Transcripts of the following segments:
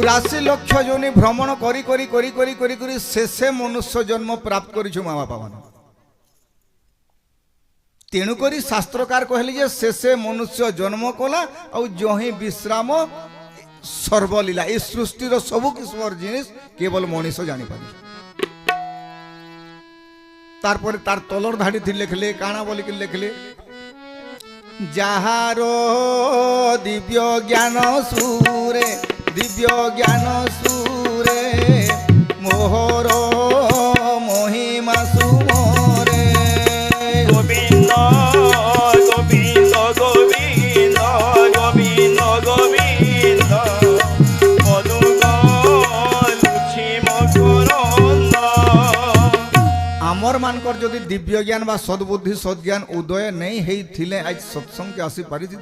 चौराशी लक्ष जोनि भ्रमण करी करी करी करी करी करी शेषे मनुष्य जन्म प्राप्त करिछु माँ बापा मान तेणुक शास्त्रकार कहले जे शेषे मनुष्य जन्म कला और जही विश्राम सर्वलीला ये सृष्टिर सबु किस्मर जिनिस केवल मनीष जानी पारे तारपर तार तलर धाड़ी थी लिखले काना बोलिक लिखले जहारो दिव्य ज्ञान सूरे मोहर महिमा सुमरे गोविंद गोविंद गोविंद गोविंद गोविंद आमर मानकर जदि दिव्य ज्ञान बा सद्बुद्धि सद्ज्ञान उदय नहीं है थिले आज सत्संग के आसी पारी थी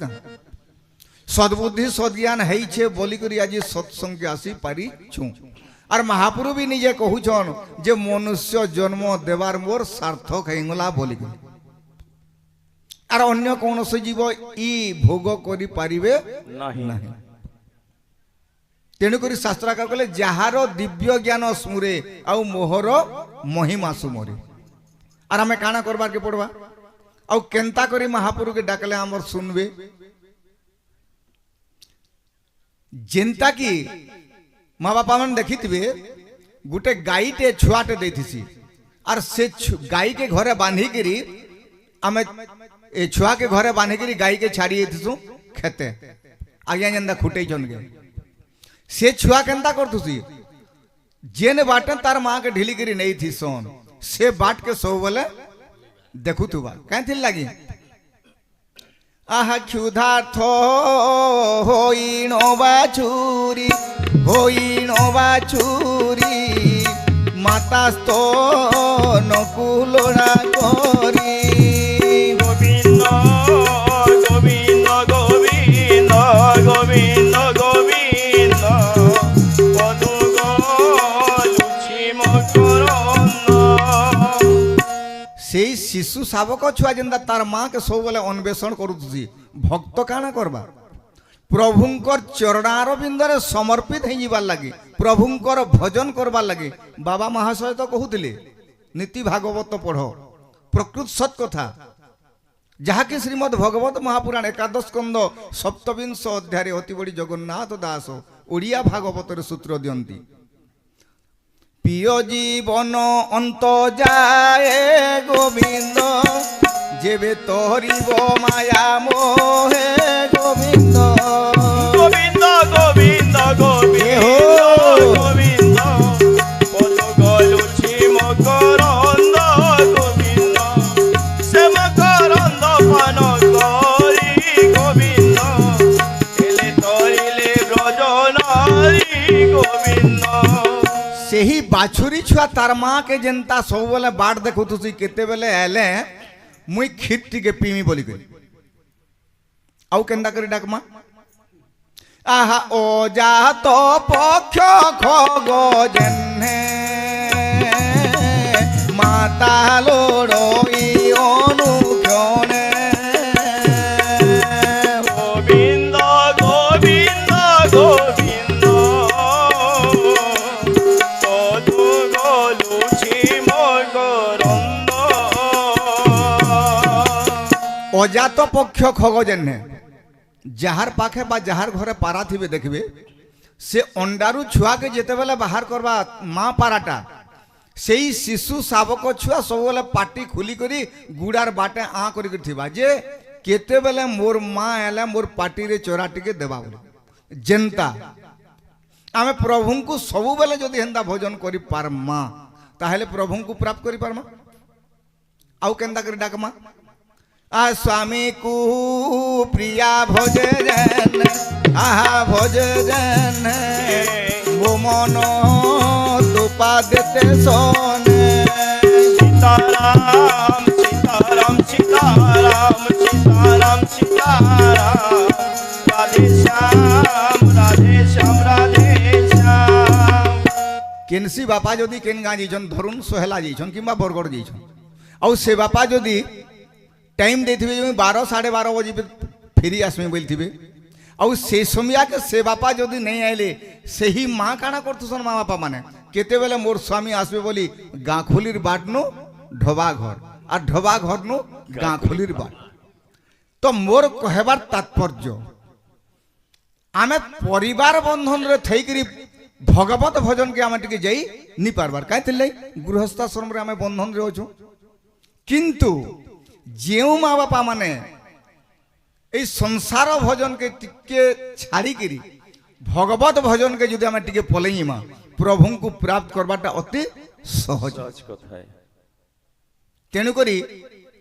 सद्बुद्धि सद्ज्ञान है बोली करी आज सत्संग के आसी पारी छु और महापुरु भी निजे कहूछन जे मनुष्य जन्म देवार मोर सार्थक हेंगला बोली और अन्य कौन से जीव ई भोग करि पारिबे नहीं तेणुक शास्त्राकार कहले जहार दिव्य ज्ञान स्मुरे आउ मोहर महिमा सुमरे और आम काना करबार के पड़वा आउ केंता करी महापुरु के डाकले आमर सुनबे जेंता की माँ बापा मन देखी थे गोटे गाईटे छुआटे देसी और से गाई के घरे बांधी करी आम छुआ के घरे बांधी करी गाई के छाड़ी खेते आज्ञा जेंदा खुटे चन गए से छुआ केंता करतुसी जेन बाटे तार माँ के ढिली करी नहीं थी सोन से बाट के सब बोले देखु तुबा कहीं लगी आहा क्षुधार्थ होइनो बाछुरी मातास्तो नकुलना करी गोविंद गोविंद गोविंद गोविंद गोविंद से शिशु शावक छुआ जेंदा तार माँ के सब बोले अन्वेषण करुची भक्त काना करबा प्रभुंकर चरणार बिंदरे समर्पित हो जीवार लगे प्रभुंकर भजन करबार लगे बाबा महाशय तो कहूले नीति भागवत पढ़ प्रकृत सत कथा जहाँकि श्रीमद भगवत महापुराण एकादश स्कंद सप्तविंश अध्याय अति बड़ी जगन्नाथ दास ओडिया भागवत सूत्र दियंती प्रिय जीवन अंत जाए गोविंद जेबे तोहरीब माया मोहे गोविंद गोविंद गोविंद गोविंद गोविंद पलुगलुछि मकरंद गोविंद से मकरंद पान करी गोविंद एले तोरिले ब्रजनारी गोविंद से ही बाछुरी छुआ तार माँ के जनता सब बेले बाट देखु तुसी केते बेले आले मुई खीर टिके पीमी बोली करी आउ केंदा करी डाक माँ आहा ओ जा तो पक्ष खग जेन्हे माता लोड़ई अनुक्षणे गोविंद गोविंद गोविंद पलुगलुछि मकरंद अजात पक्ष खग जेन्हे जार पाखे बा जार घरे पारा थी देखिए से अंडारू छुआ के जेते बेले बाहर करवा माँ पाराटा से ही शिशु शावक छुआ सब बेले पाटी खुली करी गुड़ार बाटे आ करी थिबा जे केते बेले मोर माँ एले मोर पाटी रे चोरा टिके देबा बोले जनता आमे प्रभु को सबु बेले जदि हेंदा भोजन करी पारमा ताहेले प्रभु को प्राप्त करी पारमा आउ केंदा करी डाकमा आ स्वामी को प्रिया भोजे जन आहा भोजे जन वो मनो तुपा देते सोने सीताराम सीताराम सीताराम सीताराम सीताराम राधे श्याम राधे श्याम राधे श्याम केनसी बापा जदि केन गाँ जाइछन धरुण सोहेला जाइछन किंबा बरगड़ जाइछन और से बापा जदि टाइम देथिबे 12 12:30 बजे फेरी आसमे बोलथिबे ଆଉ ସେ ସମୟାକେ ସେ ବାପା ଯଦି ନେଇ ଆଇଲେ ସେହି ମା କାଣା କରୁଥୁସନ୍ ମା ବାପା ମାନେ କେତେବେଳେ ମୋର୍ ସ୍ୱାମୀ আসবে বলি গাঁ খোলির বাটনু ঢবা ঘর আর ঢবা ঘরনু গাঁ খোলির বাট। তো মোর কহবার তাৎপর্য ଆମେ ପରିବାର ବନ୍ଧନରେ ଥଇକିରି ଭଗବତ ଭଜନକେ ଆମେ ଟିକେ ଯାଇ ନି ପାରବାର କାହିଁଥିଲେ ଗୃହସ୍ଥାଶ୍ରମରେ ଆମେ ବନ୍ଧନରେ ଅଛୁ। କିନ୍ତୁ ଯେଉଁ ମା ବାପା ମାନେ এই ସଂସାର ଭଜନକେ ଟିକେ ଛାଡ଼ିକିରି ଭଗବତ ଭଜନକେ ଯଦି ଆମେ ଟିକେ ପଲେଇମା ପ୍ରଭୁଙ୍କୁ ପ୍ରାପ୍ତ କରବାଟା ଅତି ସହଜ। ସହଜ କଥା ହେ। ତେଣୁକରି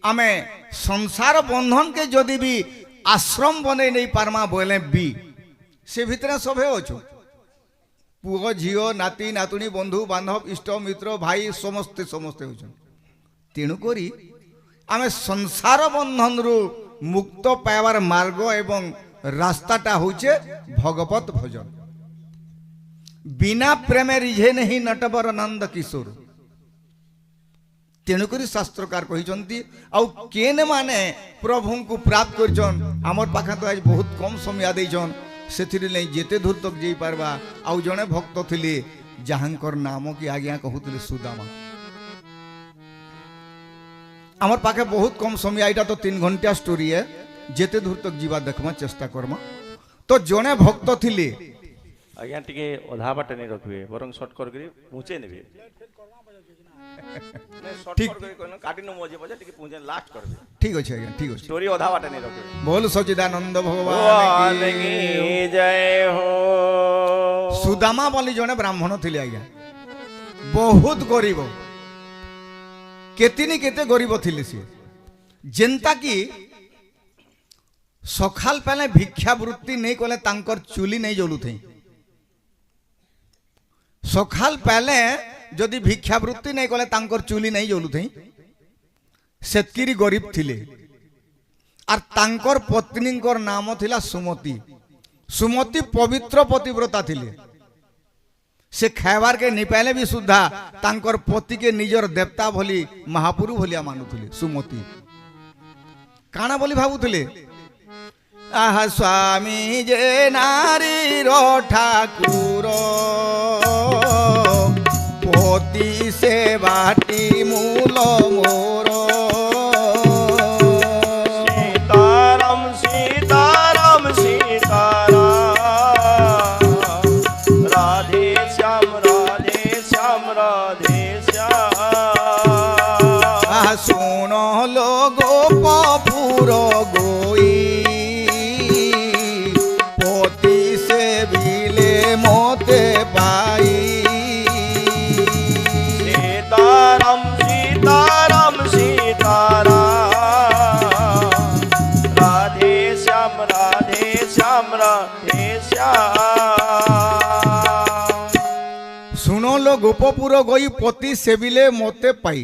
ଆମେ ସଂସାର ବନ୍ଧନକେ ଯଦି ବି ଆଶ୍ରମ ବନେଇ ନେଇ ପାରମା ବୋଇଲେ ବି ସେ ଭିତରେ ସଭେ ଅଛୁ ପୁଅ ଝିଅ ନାତି ନାତୁଣୀ ବନ୍ଧୁ ବାନ୍ଧବ ଇଷ୍ଟ ମିତ୍ର ଭାଇ ସମସ୍ତେ ସମସ୍ତେ ଅଛନ୍ତି। ତେଣୁକରି ଆମେ ସଂସାର ବନ୍ଧନରୁ ମୁକ୍ତ ପାଇବାର ମାର୍ଗ ଏବଂ ରାସ୍ତାଟା ହଉଛେ ଭଗବତ ଭଜନ। ବିନା ପ୍ରେମେ ରିଝେ ନାହିଁ ନଟବର ନନ୍ଦ କିଶୋର। ତେଣୁକରି ଶାସ୍ତ୍ରକାର କହିଛନ୍ତି ଆଉ କେନେ ମାନେ ପ୍ରଭୁଙ୍କୁ ପ୍ରାପ୍ତ କରିଛନ୍ ଆମର ପାଖେ ତ ଆଜି ବହୁତ କମ୍ ସମୟ ଦେଇଛନ୍ ସେଥିରେ ନେଇ ଯେତେ ଦୂର ତକ ଯାଇପାରବା। ଆଉ ଜଣେ ଭକ୍ତ ଥିଲେ ଯାହାଙ୍କର ନାମ କି ଆଜ୍ଞା କହୁଥିଲେ ସୁଦାମା। আমার পাখে বহুত কম সময় এটা তো 3 ঘন্টা স্টোরি है যেতে দূর তক ଯିବା দেখমা চেষ্টা করমা। তো জনে ভক্ত থিলে ଆଜ୍ଞା ଟିକେ ଅଧା ବାଟେ ନେଇ ରଖିବେ ବରଂ ସର୍ଟ କରିକି ପହଞ୍ଚେଇ ନେବେ। ঠিক କାଟିନୁ ମଝି ମଝି ଟିକେ ପହଞ୍ଚେ ଲାଷ୍ଟ କରିବେ। ঠিক আছে আজ্ঞা ঠিক আছে। ଷ୍ଟୋରି ଅଧା ବାଟେ ନେଇ ରଖିବେ। बोल सच्चिदानंद भगवान भगवान की की जय हो। सुदामा बोली जने ब्राह्मण थिले आज्ञा बहुत गरीब केतिनी केते गरीब थिले सी जेंता की सखाल पहले भिक्षावृत्ति नहीं कले तांकर चुली नहीं जलू थे। सखाल पहले जदि भिक्षावृत्ति नहीं कले तांकर चुली नहीं जलू थे सेतकिरी गरीब थिले। और तांकर पत्नींकर नाम थिला सुमति। सुमति पवित्र पतिव्रता थिले। से खाइबार के निपाले भी सुधा तांकर पति के निजर देवता भली महापुरु भलिया मानुथिले। सुमति काना बोली भाबुथिले आह स्वामी जे नारी रो ठाकुर पति से बाटी मूल मोर। सीताराम सीताराम सीताराम राधे श्याम राधे श्याम राधे श्याम। आह सुनो लो गोपपुर गोई पति से बिले मोते पाई। सीताराम सीताराम सीताराम राधे श्याम राधे श्याम राधे श्याम। सुनो लो गोपपुर गई पति सेविले मोते पाई।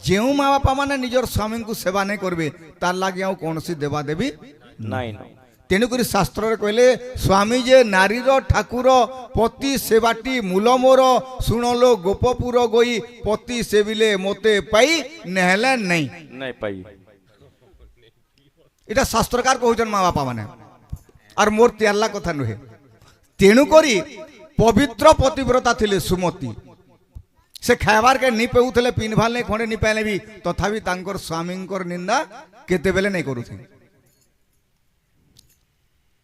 जेउ माँ बापा माने निजर स्वामी को सेवा नहीं करबे तार लागे आउ कोनसी देवा देवी नहीं तेणुकरी शास्त्र रे कहले स्वामी जे नारीर ठाकुर पति सेवाटी मूल मोर सुनो लो गोपपुर गई पति सेविले मोते पाई नेहले नहीं नहीं पाई। এটা শাস্ত্রকার কହୁছন মা বাপা মানে আর মোর তেয়াল্লা কথা নুহে। তেণুকরি পবিত্র পতিব্রতা থিলে সুমতি। সে খাইবার কে নি পেউথলে পিনভাল নাই খଣ୍ଡে নি পাইলে भी তথাপি তাঙ্কর স্বামীঙ্কর নিন্দা কেতেবেলে নাই করুথে।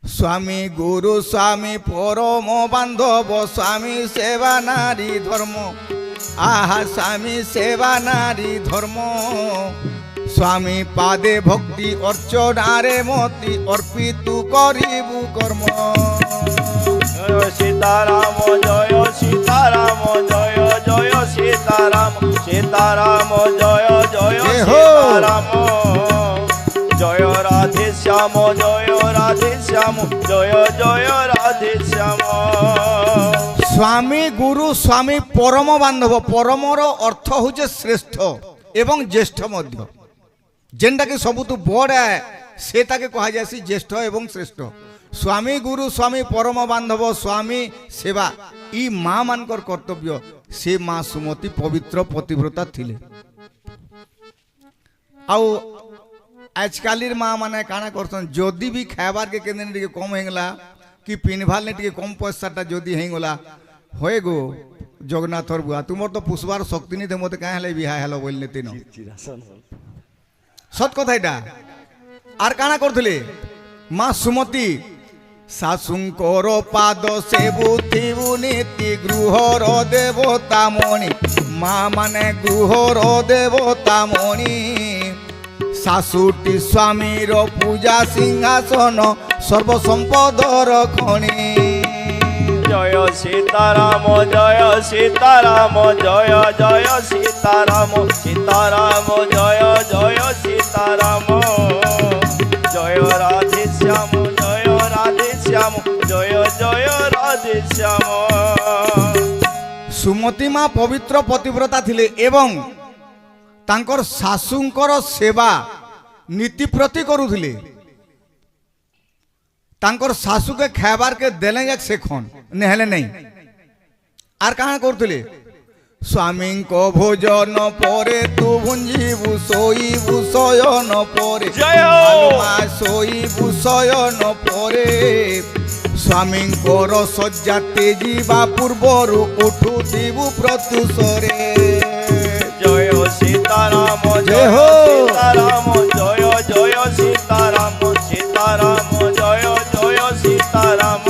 स्वामी गुरु स्वामी परम बांधव स्वामी सेवा नारी धर्म आहा स्वामी सेवा नारी धर्म स्वामी पादे भक्ति अर्चनारे मति अर्पितु करिबु कर्म। जय सीताराम जय सीताराम जय जय सीताराम सीताराम जय जय जय हो। सीताराम जय राधे श्याम जय राधे श्याम जय जय राधे श्याम। स्वामी गुरु स्वामी परम बांधव परमर अर्थ होचे श्रेष्ठ एवं ज्येष्ठ मध्य जेनटा के सबुतु बड़ है सेटा के कहा जासी ज्येष्ठ एवं श्रेष्ठ। स्वामी गुरु स्वामी परम बांधव स्वामी सेवा ई माँ मानकर कर्तव्य। से माँ सुमति पवित्र पतिव्रता थिले। आउ आजकालिर माँ माने काना करसन जदि भी खाइबार के केंद्र कम हेगला कि पिन्हबार नहीं टिके कम पैसाटा जदि हेगला होए गो जगन्नाथर बुआ तुमर तो पुष्पार शक्ति नहीं थे मत क्या बिहा हेल बोलने तीन सत कथा এটা আর কানা করଥିଲେ মা সুমতি শাশুঙ্কর পাদ সেবুথিবু নীতি গৃহর দেবতামণি মা মানে গৃহর দেবতামণি শাশুটি স্বামীর পূজা সিংহাসন সর্বসম্পদর খনি জয় সীতারাম জয় সীতারাম জয় জয় সীতারাম সীতারাম জয় জয় সীতারাম জয় রাধে শ্যাম জয় রাধে শ্যাম জয় জয় রাধে শ্যাম। সুমতি মা পবিত্র পতিব্রতা থিলে এবং তাঙ্কর শাশুঙ্কর সেবা নীতি প্রতি করুଥିଲେ তাঙ্কর শাশুকে খাইবারকে দেলে যাক সেখন নেহলে নেই আর কাহা করুଥିଲେ স্বামীঙ্ক ভোজন পরে তু ভুঞ্জিবু শোইবু শয়ন পরে মা শোইবু শয়ন পরে স্বামীঙ্কর শয্যাতে ଯିବା ପୂର୍ବରୁ ଉଠୁଥିବୁ ପ୍ରତ୍ୟୁଷରେ জয় সীতারাম জয় হো সীতারাম জয় জয় সীতারাম সীতারাম জয় জয় সীতারাম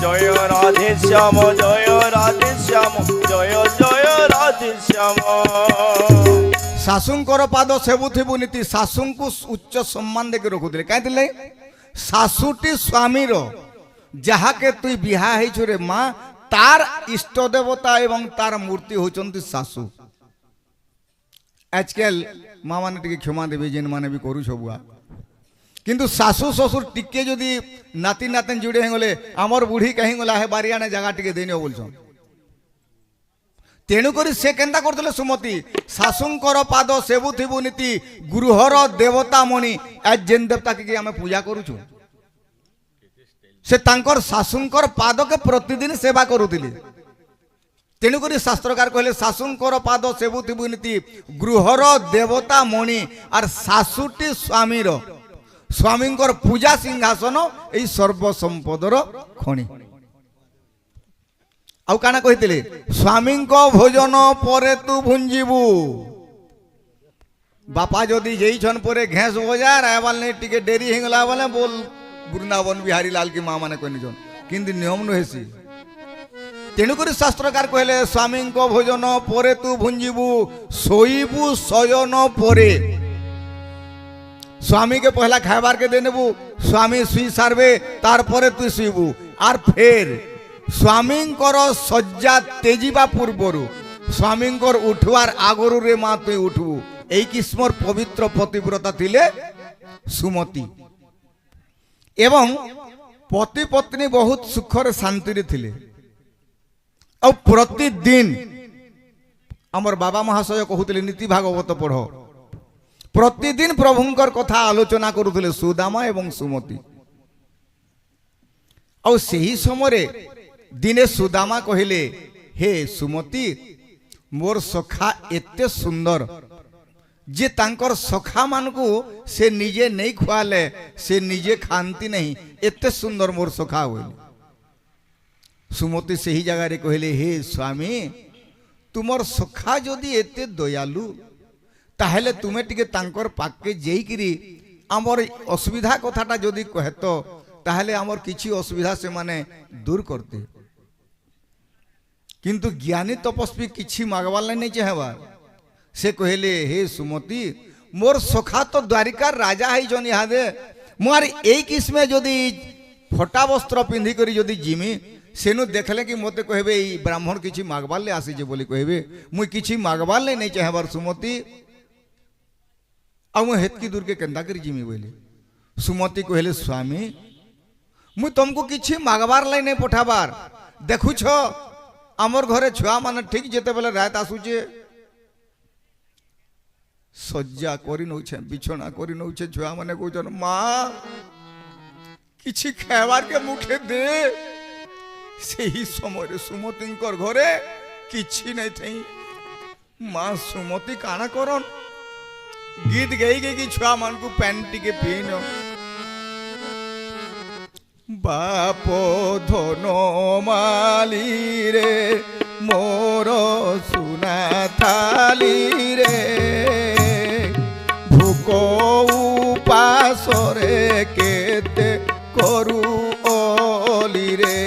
জয় রাধে শ্যাম জয় রাধে শ্যাম জয় জয় রাধে শ্যাম। শাশুঙ্কর পাদ সেবুথিবু নীতি শাশুଙ୍କୁ উচ্চ সম্মান দেখে রখুଥିଲେ কাইলে শাশুটি স্বামীর যাহাকে তুই বিহা হইছু রে মা তার ইষ্ট দেবতা এবং তার মূর্তি হচ্ছন্তি শাশু আজকাল মা মানে টিকে ক্ষমা দেবে যেন মানে বি করু সবুয়া কিন্তু শাশু শ্বশুর টিকে যদি নাতি নাতেন জুড়ে হয়ে গেলে আমার বুড়ি কাহি গলা হে বারিয়ানে জায়গা টিকে দেই নিও বলছন তেণুকরি সে কেন্তা করলে সুমতি শাশুঙ্কর পাদ সেবুথিবু নীতি গৃহর দেবতা মণি আজ যেন দেবতাকে কি আমি পূজা করুছু সে তাঙ্কর শাশুঙ্কর পাদকে প্রতিদিন সেবা করুଥିଲେ তেণুকরি শাস্ত্রকার কহিলে শাশুঙ্কর পাদ সেবুথিবু নীতি গৃহর দেবতা মণি আর শাশুটি স্বামীর স্বামীঙ্কর পূজা সিংহাসন এই সর্বসম্পদর খনি আউ কানা কহিলে স্বামীঙ্ক ভোজন পরে তু ভুঞ্জিবু বাপা যদি যেইছন পরে ঘেঁস বজার আবার নেই টিকে ডেরি হয়ে বলে বল বৃন্দাবন বিহারী লাল কি মা মানে কইনিছন কিন্তু নিয়ম নহেসি তেণুকরি শাস্ত্রকার কহিলে স্বামীঙ্ক ভোজন পরে তু ভুঞ্জিবু শোইবু শয়ন পরে স্বামীকে পহলা খাইবারকে দিয়ে নেবু স্বামী শুই সারবে তারপরে তুই শুইবু আর ফের স্বামীঙ্কর শয্যা তেজিবা পূর্বরু স্বামীঙ্কর উঠবার আগরু রে মা তুই উঠবু এই কিসমর পবিত্র পতিব্রতা থিলে সুমতি এবং পতি পত্নী বহুত সুখরে শান্তিরে থিলে আর প্রতিদিন আমার বাবা মহাশয় কহুলে নীতি ভাগবত পড় প্রতিদিন প্রভুঙ্কর কথা আলোচনা করুলে সুদামা এবং সুমতি আর সেই সময় দিনে সুদামা কহিলে হে সুমতি মোর সখা এতে সুন্দর যে তাঙ্কর সখা মানকু সে নিজে নেই খুয়ালে সে নিজে খান্তি নেই এতে সুন্দর মোর সখা হইলে সুমতি সেই জায়গায় কহিলে হে স্বামী তোমার সখা যদি এতে দয়ালু তাহলে তুমি টিকে তাঙ্কর পাকে যাইকি আমার অসুবিধা কথাটা যদি কহেত তাহলে আমার কিছু অসুবিধা সে মানে দূর করতে কিন্তু জ্ঞানী তপস্বী কিছু মাগবার নাই চাহবার সে কহিলে হে সুমতি মোর সখা তো দ্বারিকার রাজা হইছন ইহাদে মোর এই কিসমে যদি ফটা বস্ত্র পিন্ধি করি যদি জিমি সেনু দেখলে কি মতে কহবে এই ব্রাহ্মণ কিছু মাগবার লে আসিছে বলি কহবে মুই কিছু মাগবার লে নাই চাহবার সুমতি আর মুই হেতকি দূরকে কেন্তা করি জিমি বলি সুমতি কহিলে স্বামী মুই তুমকু কিছু মাগবার লাই নাই পঠাবার দেখুছ আমার ঘরে ছুয়া মানে ঠিক যেতে বেলে রাত আসুছে শয্যা করি নৌছে বিছনা করি নৌছে ছুয়া মানে কৌছন মা কিছু খাইবার কে মুখে দে সেই সময় সুমতিঙ্কর ঘরে কিছু নাই থাই মা সুমতি কানা করন গীত গাই গাই ছুয়া মানকু প্যান্ট টিকে পিন বাপ ধন মালি রে মোর সুনা থালি রে ভোক উপাসরে কেতে করু অলি রে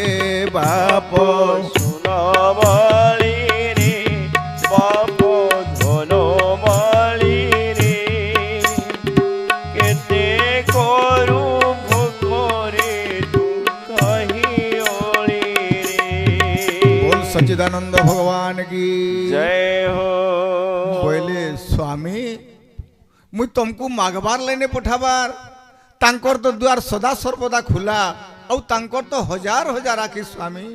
বাপ সুনামালি রে বাপ ধনমালি রে কেতে করু ভোকরে তু কাহি ওলি রে। बोल सच्चिदानंद भगवान की जय हो। बोले स्वामी मुई तुमको मागबार लेने पठाबार तांकर तो द्वार सदा सर्वदा खुला और तांकर तो हजार हजार आखी स्वामी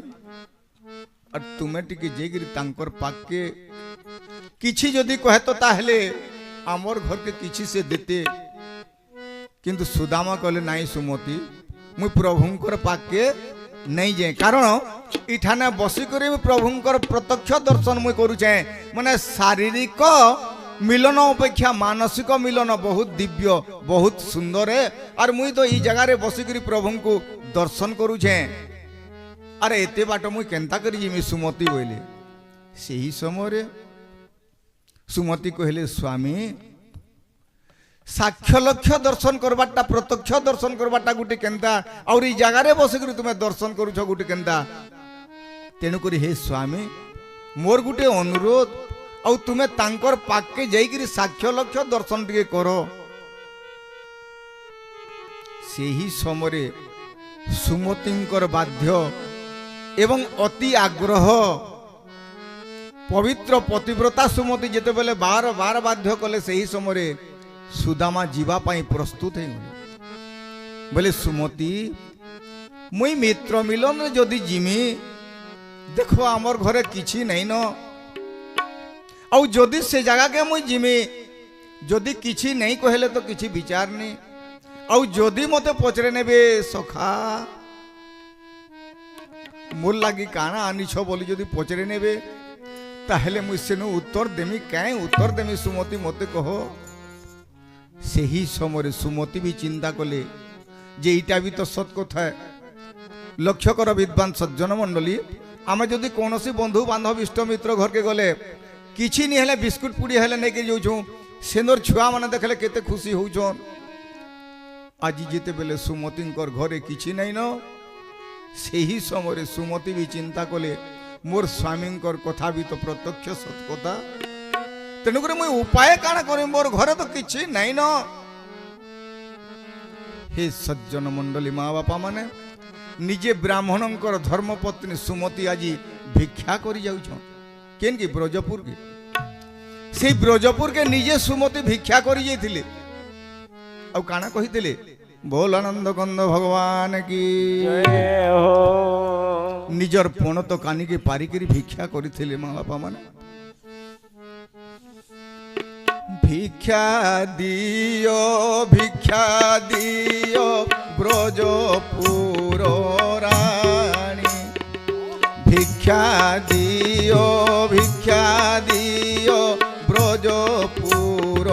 और तुम्हें टिके जेगिरी तांकर पाके किछि जदि कहे तो ताहले आमर घर के किछि से देते किंतु सुदामा कहले नाई सुमति मुई प्रभुंकर पाके नहीं जाए कारण इठाने बसी करी प्रभुंकर प्रत्यक्ष दर्शन मुई करूचे माने शारीरिक मिलन अपेक्षा मानसिक मिलन बहुत दिव्य बहुत सुंदर है और मुई तो ई जगह रे बसी करी प्रभु को दर्शन करूचे अरे एते बाट मुई केंता करी जिमी सुमति बोले सही समय रे सुमति कहले स्वामी साक्ष्य लक्ष्य दर्शन करवाटा प्रत्यक्ष दर्शन करवाटा गुटे केंता और ई जगह रे बसी करी तुमे दर्शन करूछ गुटे केंता तेणु करी हे स्वामी मोर गुटे अनुरोध और तुम्हें तांकर पाके जाइकरी साक्ष्य लक्ष्य दर्शन टिके करो से ही समय सुमतिंकर बाध्य एवं अति आग्रह पवित्र पतिव्रता सुमति जेते बेले बार बार बाध्य कले से ही समय सुदामा जीवा पाई प्रस्तुत है बोले सुमति मुई मित्र मिलन रे जदि जिमी देखो आमर घरे किछि नहीं न और जदि से जगह के मुई जिमी जदि किछि नहीं कहले तो किछि विचार नहीं और जदि मते पचरे नेबे सखा मोर लागी काना आनिछ बोली जदि पचरे नेबे ताहले मुई सेनु उत्तर देमी काए उत्तर देमी सुमति मते कहो से ही समय सुमति भी चिंता कले जे इटा भी तो सत कथा है लक्ष्य कर विद्वान सज्जन मंडली आमे जदि कोनोसी बंधु बांधव इष्ट मित्र घर के गले किछि नहीं हेले बिस्कुट पुड़ी हेले नहीं के जाऊँ सेनर छुआ मैंने देखले केते खुशी होउछन आज जेते बेले सुमतिंकर घरे किछि नहीं न से ही समय सुमति भी चिंता कले मोर स्वामींकर कथा भी तो प्रत्यक्ष सत कथा तेणुक मुई उपाय काना करी मोर घरे तो किछि नहीं न हे सज्जन मंडली माँ बापा माने निजे ब्राह्मणंकर धर्मपत्नी सुमति आज भिक्षा करी जाउछन केन की ब्रजपुर के से ब्रजपुर के निजे सुमति भिक्षा करी जाइथिले और काना कहिथिले बोल आनंद कंद भगवान की जय हो। निजर पण तो कानी के पारी करी भिक्षा करिथिले माँ बापा माने भिक्षा दियो ब्रजपुर रानी भिक्षा दियो ब्रजपुर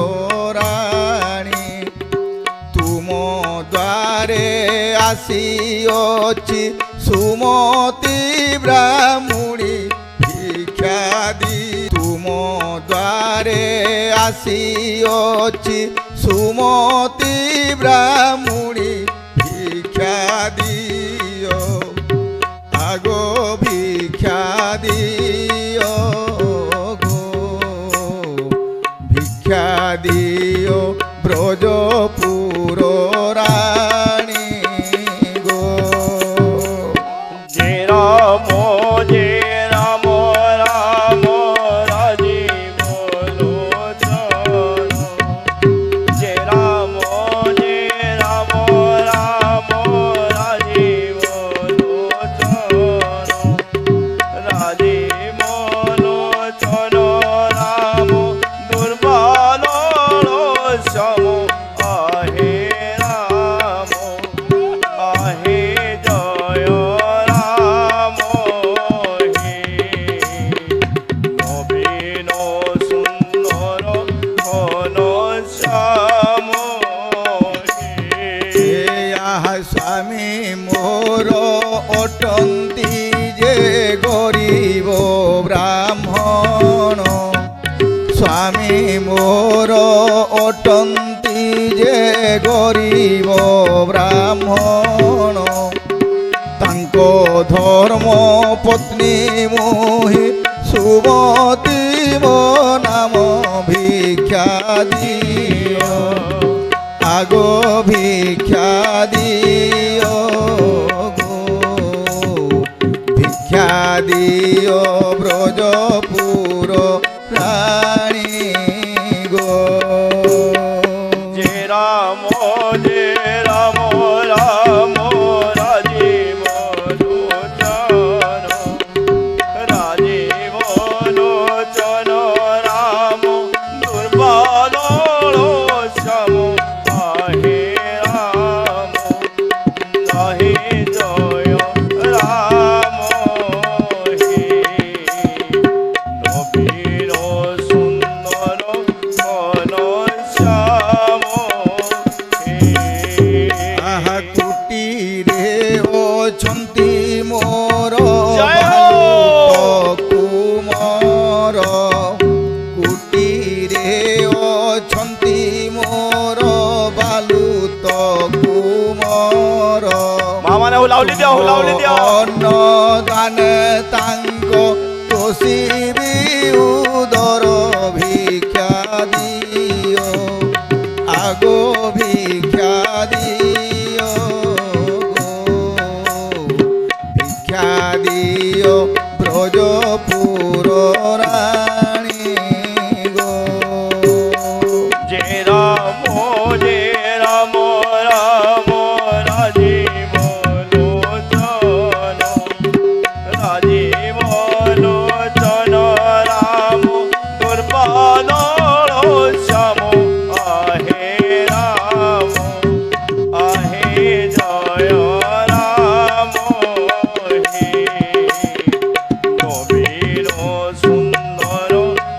रानी तुम द्वारे आसियोची सुमति ब्राह्मणी भिक्षा दी तुम द्वारे आसियोची सुमति ब्राह्मणी भिक्षा दियो आगो भिक्षा दियो गो भिक्षा दियो ब्रजपुर रानी गो जय राम राम राजीव लोचन जय राम राम राजीव लोचन राजीव लोचन राम दुर्बल सम ଘୋର ଅଟନ୍ତି ଯେ ଗରିବ ବ୍ରାହ୍ମଣ ତାଙ୍କ ଧର୍ମ ପତ୍ନୀ ମୋହି ସୁମତି ମୋ ନାମ ଭିକ୍ଷା ଦିଅ ଆଗ ଭିକ୍ଷା ଦିଅ ଗো ভিক্ষা দিও ব্রজপুর রানী গো যে রাম রাম রাজীব লোচন রাজীব লোচন রাম দুর্বল শ্যাম আহে রাম আহে জয় রাম হে নবীর সুন্দর ঘন শ্যাম হে আহা কুটিরে অছন্তি মোর জয় হো। কুমর কুটিরে অছন্তি মোর বালুত কুমর মা মানে হুলাউলি দিও অন্নদান তাঙ্ক তোষিবি উদর ভিক্ষা দিও আগো ভিক্ষা দিও গো ভিক্ষা দিও ব্রজপুর রানী গো যে রাম রাম রাজীব লোচন রাজীব লোচন রাম দুর্বল শ্যাম আহে রাম আহে জয় রাম হে নবীর সুন্দর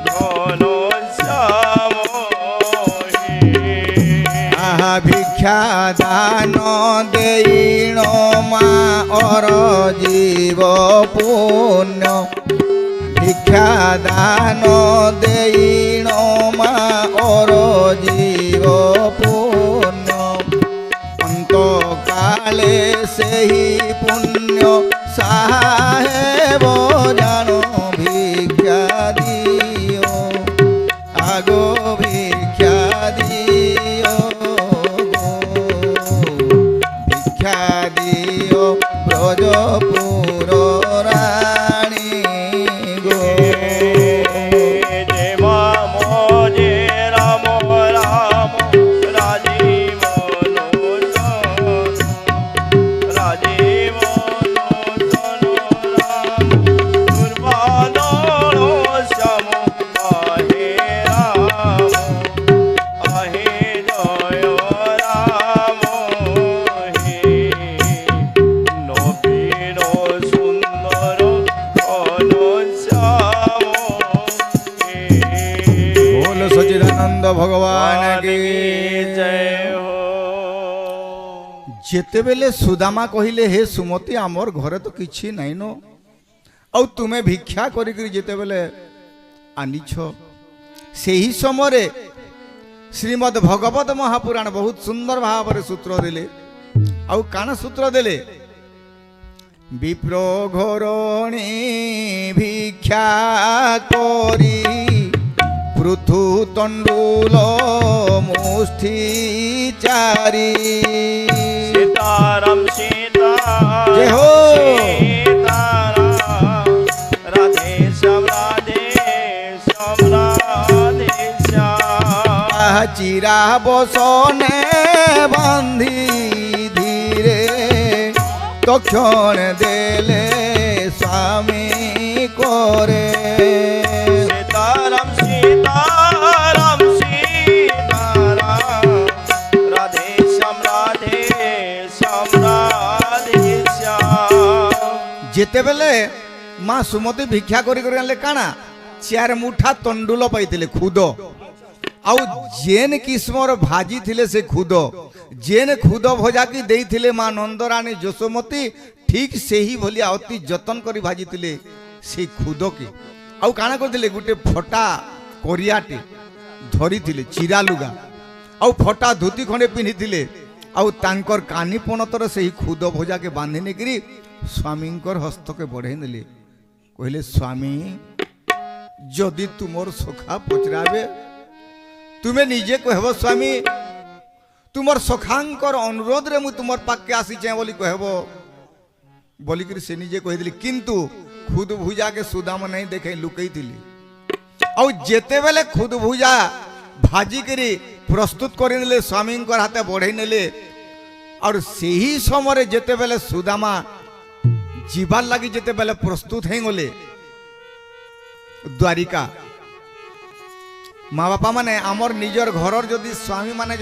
ঘন শ্যাম হে আহা ভিক্ষা দান দেইণ মা অর জীব পুণ্য ভিক্ষা দান দেইণ মা অর জীব পুণ্য অন্তকালে সেই পুণ্য সাহেব জান ভিক্ষা দিও আগো ভিক্ষা দিও গো ভিক্ষা দিও ব্রজপুর রানী গো যে মাম যে রাম রাম রাজীব লোচন রাজীব লোচন রাম দুর্বল শ্যাম আহে রাম আহে জয় রাম হে নবীর সুন্দর ঘন শ্যাম হে बोल सच्चिदानंद भगवान की জয় হো। যেতেবেলে সুদামা কহিলে হে সুমতি আমার ঘরে তো কিছু নাই নো ଆଉ ତୁମେ ଭିକ୍ଷା କରିକିରି ଯେତେବେଳେ ଆନିଛ ସେହି ସମୟରେ ଶ୍ରୀମଦ୍ ଭଗବତ ମହାପୁରାଣ ବହୁତ ସୁନ୍ଦର ଭାବରେ ସୂତ୍ର ଦେଲେ ଆଉ କାଣ ସୂତ୍ର ଦେଲେ ବିପ୍ର ଘରଣୀ ଭିକ୍ଷା କରି ପୃଥୁ ତଣ୍ଡୁଲ ମୁଷ୍ଠି ଚାରି सीताराम जय हो। सीताराम राधे श्याम राधे श्याम राधे श्याम চিরা বসনে বান্ধি ধীরে তক্ষণ দেলে স্বামী করে सीताराम सीताराम सीताराम राधे श्याम राधे श्याम राधे श्याम যেতেবেলে মা সুমতি ভিক্ষা করি করে আনলে কানা চার মুঠা তণ্ডুল পাইলে খুদ আউ জেন কিসমর ভাজি থিলে সে খুদ জেন খুদ ভজা কি দেইথিলে মা নন্দরানী যশোমতী ঠিক সেই ভলিয়া অতি যতন করে ভাজিলে সেই খুদকে আউ কাଣା করলে গোটে ফটা করিয়াটে ଧରିଥିଲେ ଚିରା ଲୁଗା ଆଉ ଫଟା ଧୋତି ଖଣ୍ଡେ ପିନ୍ଧିଥିଲେ ଆଉ ତାଙ୍କର କାନି ପଣତର ସେହି ଖୁଦ ଭୋଜାକେ ବାନ୍ଧି ନେଇକିରି ସ୍ୱାମୀଙ୍କର ହସ୍ତକେ ବଢ଼େଇ ନେଲେ କହିଲେ ସ୍ୱାମୀ ଯଦି ତୁମର ସଖା ପଚରାବେ ତୁମେ ନିଜେ କହିବ ସ୍ୱାମୀ ତୁମର ସଖାଙ୍କର ଅନୁରୋଧରେ ମୁଁ ତୁମର ପାଖକେ ଆସିଛେ ବୋଲି କହିବ ବୋଲିକିରି ସେ ନିଜେ କହିଥିଲି କିନ୍ତୁ ଖୁଦ ଭୁଜାକେ ସୁଦାମ ନାହିଁ ଦେଖେଇ ଲୁକେଇଥିଲି ଆଉ ଯେତେବେଳେ ଖୁଦ ଭୁଜା ଭାଜିକିରି ପ୍ରସ୍ତୁତ କରିନେଲେ ସ୍ୱାମୀଙ୍କର ହାତେ ବଢ଼େଇ ନେଲେ ଆଉ ସେହି ସମୟରେ ଯେତେବେଳେ ସୁଦାମା ଯିବାର ଲାଗି ଯେତେବେଳେ ପ୍ରସ୍ତୁତ ହେଇଗଲେ ଦ୍ୱାରିକା ମା ବାପା ମାନେ ଆମର ନିଜର ଘରର ଯଦି ସ୍ୱାମୀ ମାନେ